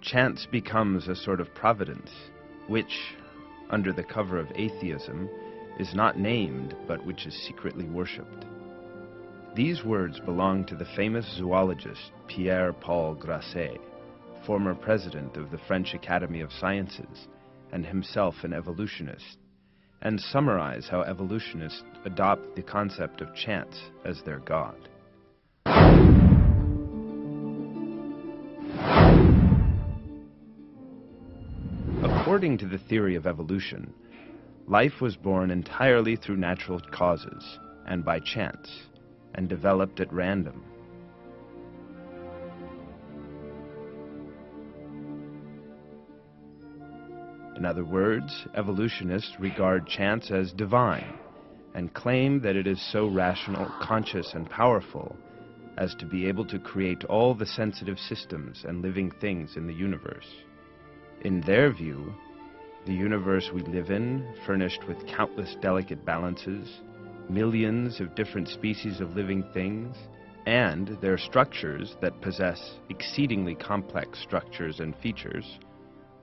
chance becomes a sort of providence, which, under the cover of atheism, is not named, but which is secretly worshipped. These words belong to the famous zoologist Pierre-Paul Grasset, former president of the French Academy of Sciences, and himself an evolutionist, and summarize how evolutionists adopt the concept of chance as their god. According to the theory of evolution, life was born entirely through natural causes and by chance, and developed at random. In other words, evolutionists regard chance as divine and claim that it is so rational, conscious, and powerful as to be able to create all the sensitive systems and living things in the universe. In their view, the universe we live in, furnished with countless delicate balances, millions of different species of living things, and their structures that possess exceedingly complex structures and features,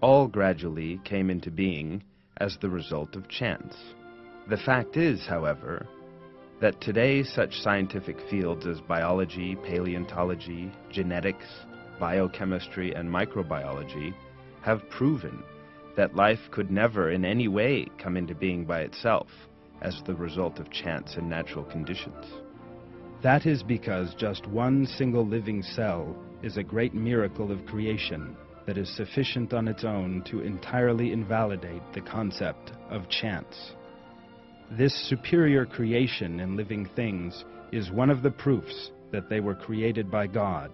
all gradually came into being as the result of chance. The fact is, however, that today such scientific fields as biology, paleontology, genetics, biochemistry, and microbiology have proven that life could never in any way come into being by itself as the result of chance and natural conditions. That is because just one single living cell is a great miracle of creation that is sufficient on its own to entirely invalidate the concept of chance. This superior creation in living things is one of the proofs that they were created by God,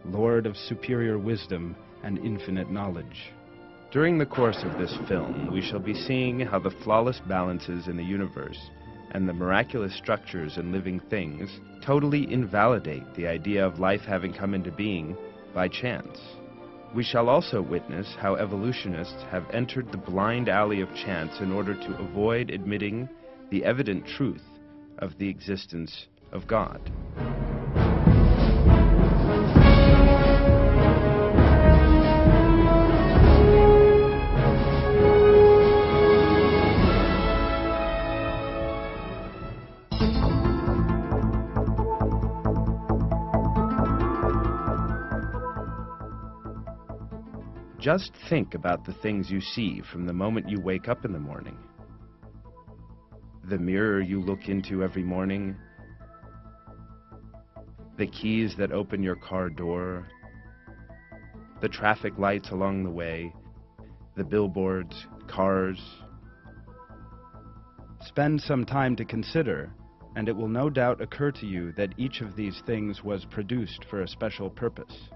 Lord of superior wisdom and infinite knowledge. During the course of this film, we shall be seeing how the flawless balances in the universe and the miraculous structures in living things totally invalidate the idea of life having come into being by chance. We shall also witness how evolutionists have entered the blind alley of chance in order to avoid admitting the evident truth of the existence of God. Just think about the things you see from the moment you wake up in the morning. The mirror you look into every morning, the keys that open your car door, the traffic lights along the way, the billboards, cars. Spend some time to consider, and it will no doubt occur to you that each of these things was produced for a special purpose.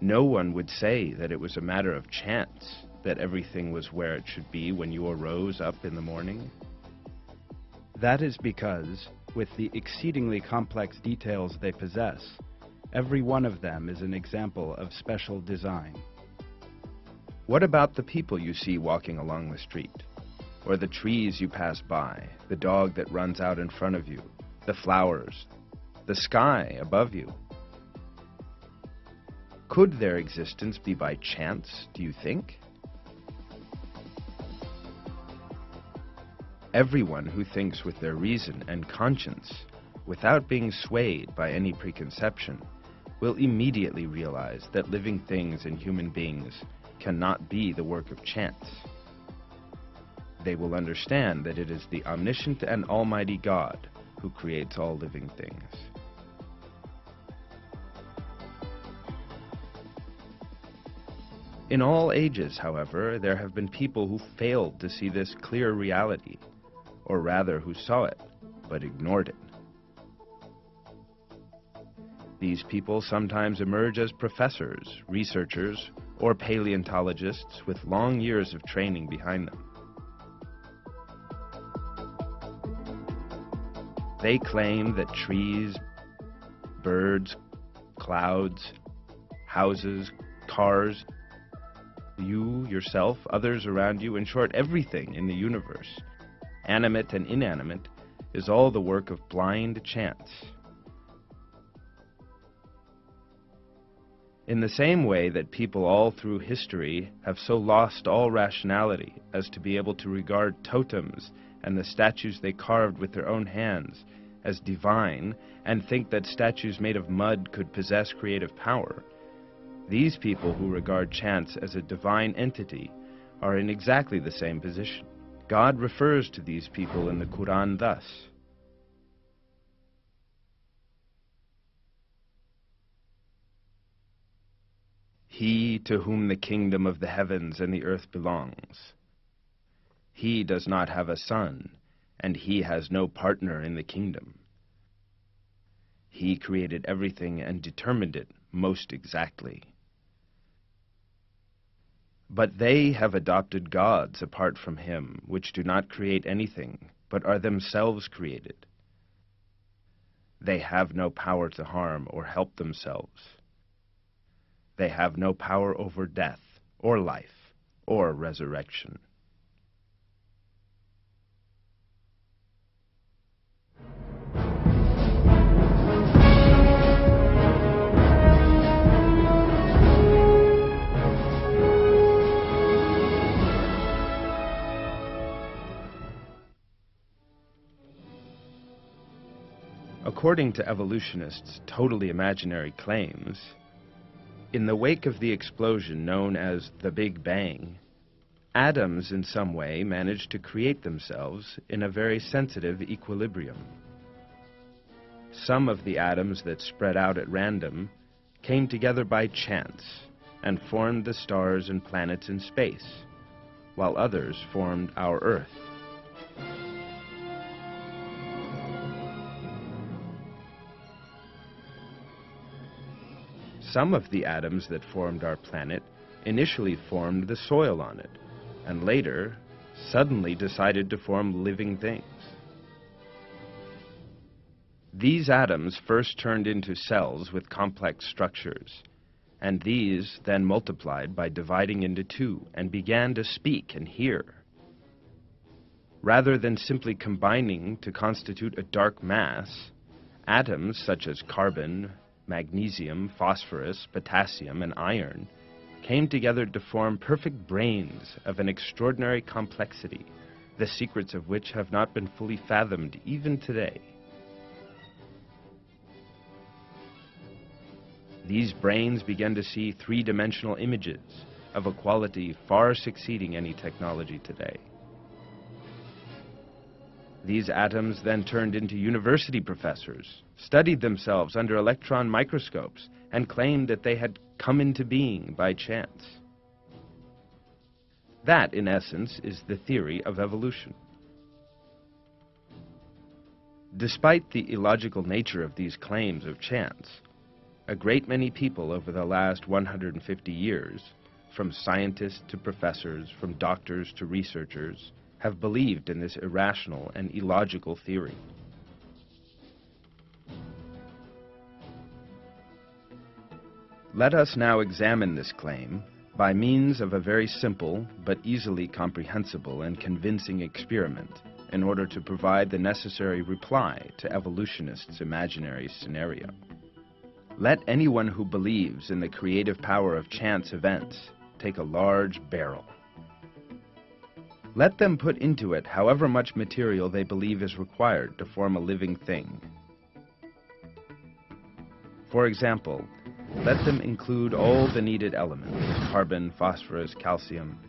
No one would say that it was a matter of chance that everything was where it should be when you arose up in the morning. That is because, with the exceedingly complex details they possess, every one of them is an example of special design. What about the people you see walking along the street? Or the trees you pass by, the dog that runs out in front of you, the flowers, the sky above you? Could their existence be by chance, do you think? Everyone who thinks with their reason and conscience, without being swayed by any preconception, will immediately realize that living things and human beings cannot be the work of chance. They will understand that it is the omniscient and almighty God who creates all living things. In all ages, however, there have been people who failed to see this clear reality, or rather who saw it, but ignored it. These people sometimes emerge as professors, researchers, or paleontologists with long years of training behind them. They claim that trees, birds, clouds, houses, cars, you, yourself, others around you, in short, everything in the universe, animate and inanimate, is all the work of blind chance. In the same way that people all through history have so lost all rationality as to be able to regard totems and the statues they carved with their own hands as divine and think that statues made of mud could possess creative power, these people who regard chance as a divine entity are in exactly the same position. God refers to these people in the Qur'an thus: He to whom the kingdom of the heavens and the earth belongs. He does not have a son, and he has no partner in the kingdom. He created everything and determined it most exactly. But they have adopted gods apart from him, which do not create anything, but are themselves created. They have no power to harm or help themselves. They have no power over death, or life, or resurrection. According to evolutionists' totally imaginary claims, in the wake of the explosion known as the Big Bang, atoms in some way managed to create themselves in a very sensitive equilibrium. Some of the atoms that spread out at random came together by chance and formed the stars and planets in space, while others formed our Earth. Some of the atoms that formed our planet initially formed the soil on it, and later suddenly decided to form living things. These atoms first turned into cells with complex structures, and these then multiplied by dividing into two and began to speak and hear. Rather than simply combining to constitute a dark mass, atoms such as carbon, magnesium, phosphorus, potassium, and iron came together to form perfect brains of an extraordinary complexity, the secrets of which have not been fully fathomed even today. These brains began to see three-dimensional images of a quality far succeeding any technology today. These atoms then turned into university professors, studied themselves under electron microscopes, and claimed that they had come into being by chance. That, in essence, is the theory of evolution. Despite the illogical nature of these claims of chance, a great many people over the last 150 years, from scientists to professors, from doctors to researchers, have believed in this irrational and illogical theory. Let us now examine this claim by means of a very simple but easily comprehensible and convincing experiment in order to provide the necessary reply to evolutionists' imaginary scenario. Let anyone who believes in the creative power of chance events take a large barrel. Let them put into it however much material they believe is required to form a living thing. For example, let them include all the needed elements, carbon, phosphorus, calcium,